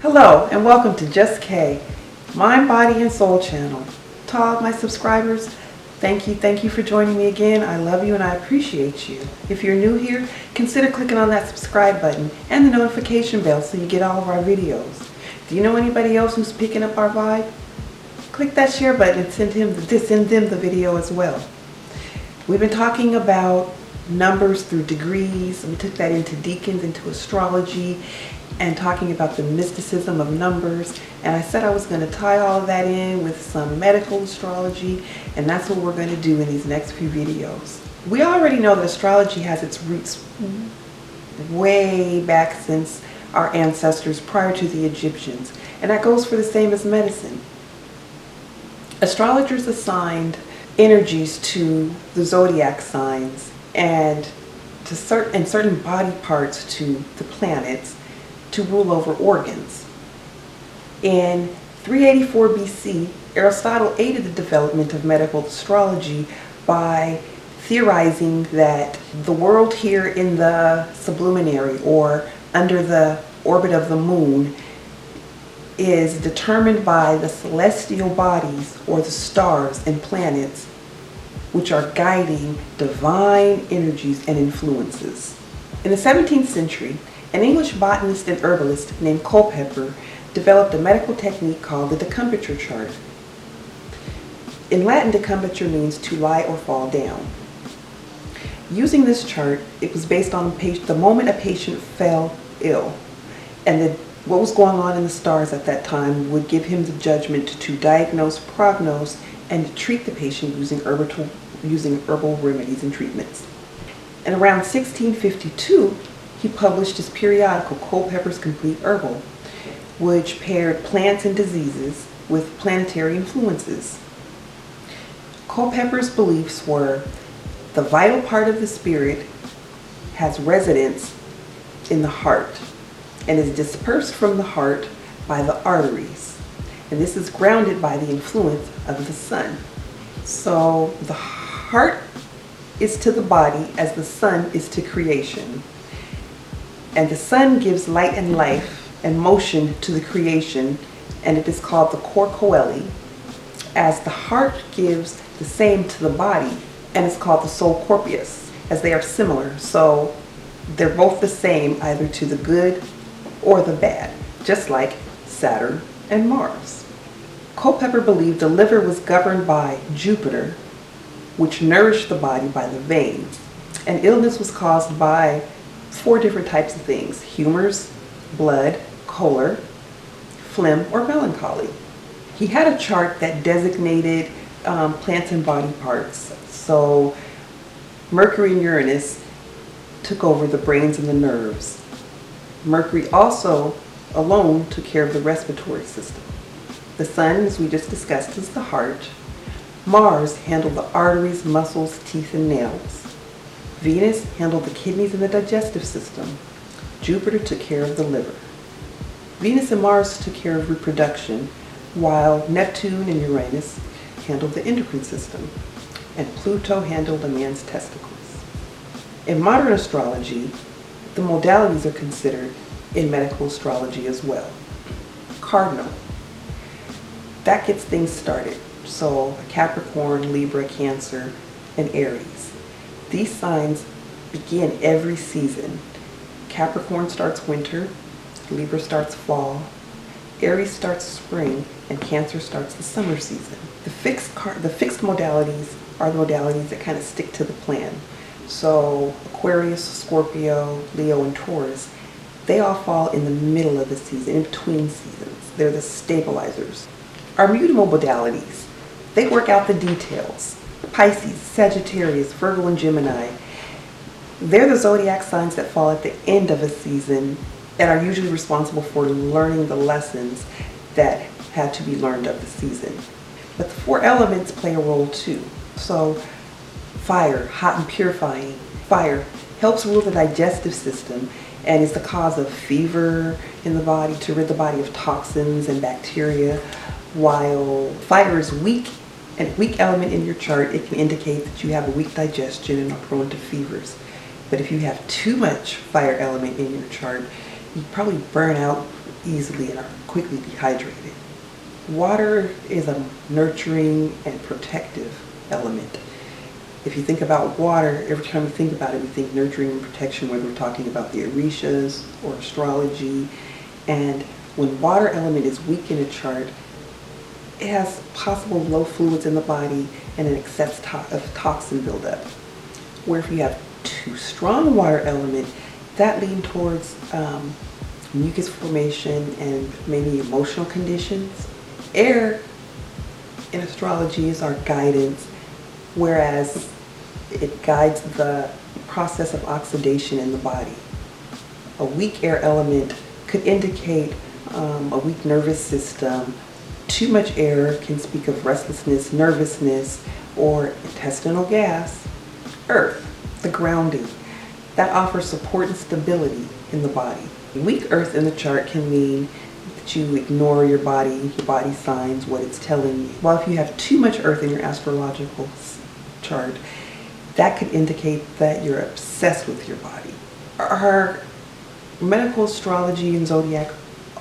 Hello and welcome to Just K, Mind, Body, and Soul channel. To all of my subscribers, thank you for joining me again. I love you and I appreciate you. If you're new here, consider clicking on that subscribe button and the notification bell so you get all of our videos. Do you know anybody else who's picking up our vibe? Click that share button and send them the video as well. We've been talking about numbers through degrees. We took that into deacons, into astrology, and talking about the mysticism of numbers. And I said I was going to tie all of that in with some medical astrology, and that's what we're going to do in these next few videos. We already know that astrology has its roots way back since our ancestors prior to the Egyptians, and that goes for the same as medicine. Astrologers assigned energies to the zodiac signs and to certain body parts to the planets to rule over organs. In 384 BC, Aristotle aided the development of medical astrology by theorizing that the world here in the sublunary, or under the orbit of the moon, is determined by the celestial bodies, or the stars and planets, which are guiding divine energies and influences. In the 17th century, an English botanist and herbalist named Culpeper developed a medical technique called the decumbiture chart. In Latin, decumbiture means to lie or fall down. Using this chart, it was based on the moment a patient fell ill, and what was going on in the stars at that time would give him the judgment to diagnose, prognose, and to treat the patient using herbal remedies and treatments. And around 1652, he published his periodical, Culpeper's Complete Herbal, which paired plants and diseases with planetary influences. Culpeper's beliefs were the vital part of the spirit has residence in the heart and is dispersed from the heart by the arteries. And this is grounded by the influence of the sun. So the heart is to the body as the sun is to creation. And the sun gives light and life and motion to the creation, and it is called the correlate, as the heart gives the same to the body, and it's called the soul corpus, as they are similar. So they're both the same, either to the good or the bad, just like Saturn and Mars. Culpeper believed the liver was governed by Jupiter, which nourished the body by the veins, and illness was caused by 4 different types of things: humors, blood, choler, phlegm, or melancholy. He had a chart that designated plants and body parts. So Mercury and Uranus took over the brains and the nerves. Mercury also alone took care of the respiratory system. The sun, as we just discussed, is the heart. Mars handled the arteries, muscles, teeth, and nails. Venus handled the kidneys and the digestive system. Jupiter took care of the liver. Venus and Mars took care of reproduction, while Neptune and Uranus handled the endocrine system, and Pluto handled a man's testicles. In modern astrology, the modalities are considered in medical astrology as well. Cardinal, that gets things started. So Capricorn, Libra, Cancer, and Aries. These signs begin every season. Capricorn starts winter, Libra starts fall, Aries starts spring, and Cancer starts the summer season. The fixed modalities are the modalities that kind of stick to the plan. So Aquarius, Scorpio, Leo, and Taurus, they all fall in the middle of the season, in between seasons. They're the stabilizers. Our mutable modalities, they work out the details. Pisces, Sagittarius, Virgo, and Gemini, they're the zodiac signs that fall at the end of a season and are usually responsible for learning the lessons that had to be learned of the season. But the 4 elements play a role too. So fire, hot and purifying. Fire helps rule the digestive system and is the cause of fever in the body, to rid the body of toxins and bacteria. While fire is weak, a weak element in your chart, it can indicate that you have a weak digestion and are prone to fevers. But if you have too much fire element in your chart, you probably burn out easily and are quickly dehydrated. Water is a nurturing and protective element. If you think about water, every time we think about it, we think nurturing and protection, whether we're talking about the Orishas or astrology. And when water element is weak in a chart, it has possible low fluids in the body and an excess of toxin buildup. Where if you have too strong water element, that lean towards mucus formation and maybe emotional conditions. Air in astrology is our guidance, whereas it guides the process of oxidation in the body. A weak air element could indicate a weak nervous system. Too much air can speak of restlessness, nervousness, or intestinal gas. Earth, the grounding, that offers support and stability in the body. Weak earth in the chart can mean that you ignore your body signs, what it's telling you. While if you have too much earth in your astrological chart, that could indicate that you're obsessed with your body. Our medical astrology and zodiac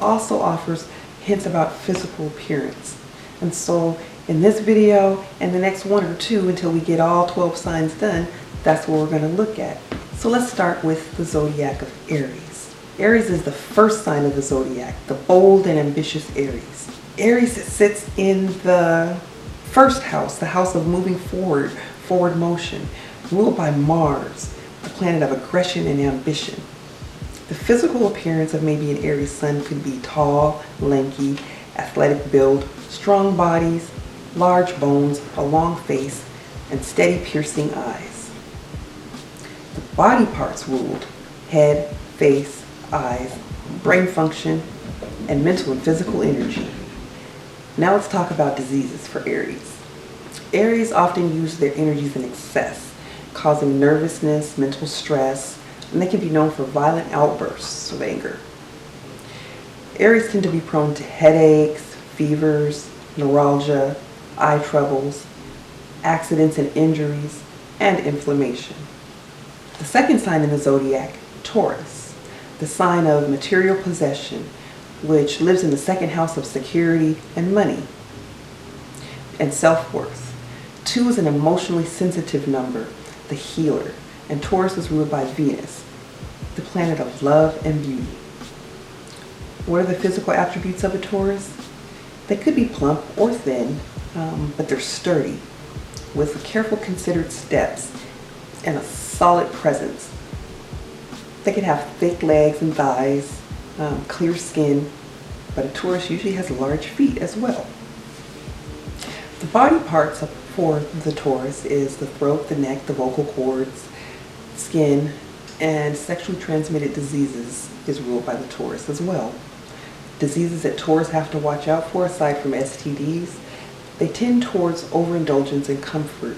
also offers hints about physical appearance. And so in this video and the next one or two until we get all 12 signs done, that's what we're going to look at. So let's start with the zodiac of Aries. Aries is the first sign of the zodiac, the bold and ambitious Aries. Aries sits in the first house, the house of moving forward motion, ruled by Mars, the planet of aggression and ambition. The physical appearance of maybe an Aries sun could be tall, lanky, athletic build, strong bodies, large bones, a long face, and steady piercing eyes. The body parts ruled: head, face, eyes, brain function, and mental and physical energy. Now let's talk about diseases for Aries. Aries often use their energies in excess, causing nervousness, mental stress, and they can be known for violent outbursts of anger. Aries tend to be prone to headaches, fevers, neuralgia, eye troubles, accidents and injuries, and inflammation. The second sign in the zodiac, Taurus, the sign of material possession, which lives in the second house of security and money and self-worth. 2 is an emotionally sensitive number, the healer, and Taurus is ruled by Venus, the planet of love and beauty. What are the physical attributes of a Taurus? They could be plump or thin, but they're sturdy, with careful considered steps and a solid presence. They can have thick legs and thighs, clear skin, but a Taurus usually has large feet as well. The body parts for the Taurus is the throat, the neck, the vocal cords, skin, and sexually transmitted diseases is ruled by the Taurus as well. Diseases that Taurus have to watch out for, aside from STDs, they tend towards overindulgence and comfort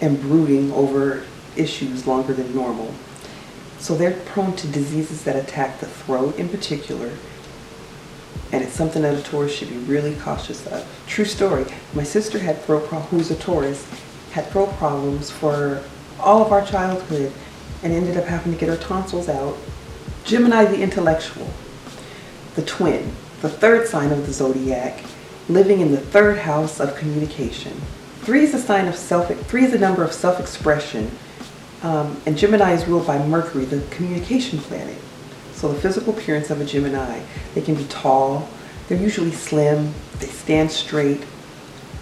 and brooding over issues longer than normal. So they're prone to diseases that attack the throat in particular, and it's something that a Taurus should be really cautious of. True story, my sister had who's a Taurus, had throat problems for all of our childhood and ended up having to get her tonsils out. Gemini, the intellectual, the twin, the third sign of the zodiac, living in the third house of communication. 3 is a number of self-expression, and Gemini is ruled by Mercury, the communication planet. So the physical appearance of a Gemini, they can be tall, they're usually slim, they stand straight,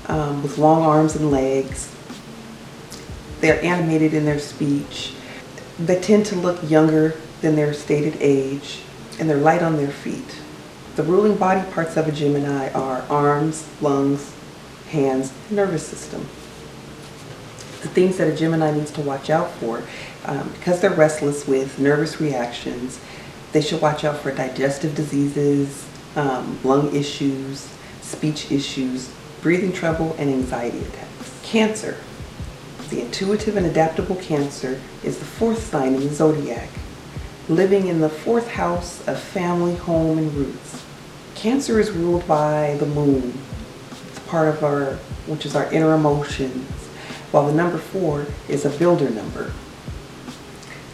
with long arms and legs. They're animated in their speech. They tend to look younger than their stated age, and they're light on their feet. The ruling body parts of a Gemini are arms, lungs, hands, nervous system. The things that a Gemini needs to watch out for, because they're restless with nervous reactions, they should watch out for digestive diseases, lung issues, speech issues, breathing trouble, and anxiety attacks. Cancer. The intuitive and adaptable Cancer is the 4th sign in the zodiac, living in the 4th house of family, home, and roots. Cancer is ruled by the moon. It's part of which is our inner emotions, while the number 4 is a builder number.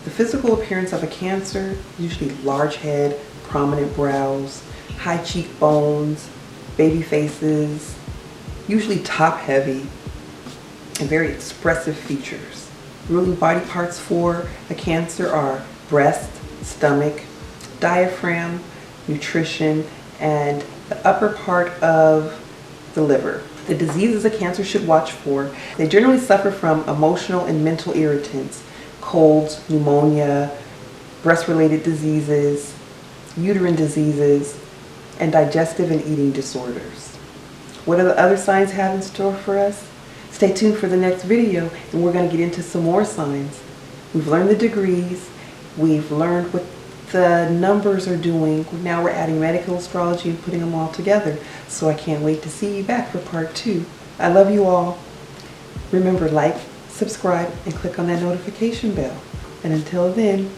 The physical appearance of a Cancer, usually large head, prominent brows, high cheekbones, baby faces, usually top heavy, and very expressive features. Ruling body parts for a Cancer are breast, stomach, diaphragm, nutrition, and the upper part of the liver. The diseases a Cancer should watch for: they generally suffer from emotional and mental irritants, colds, pneumonia, breast-related diseases, uterine diseases, and digestive and eating disorders. What do the other signs have in store for us? Stay tuned for the next video, and we're going to get into some more signs. We've learned the degrees, we've learned what the numbers are doing. Now we're adding medical astrology and putting them all together. So I can't wait to see you back for part 2. I love you all. Remember, like, subscribe, and click on that notification bell. And until then,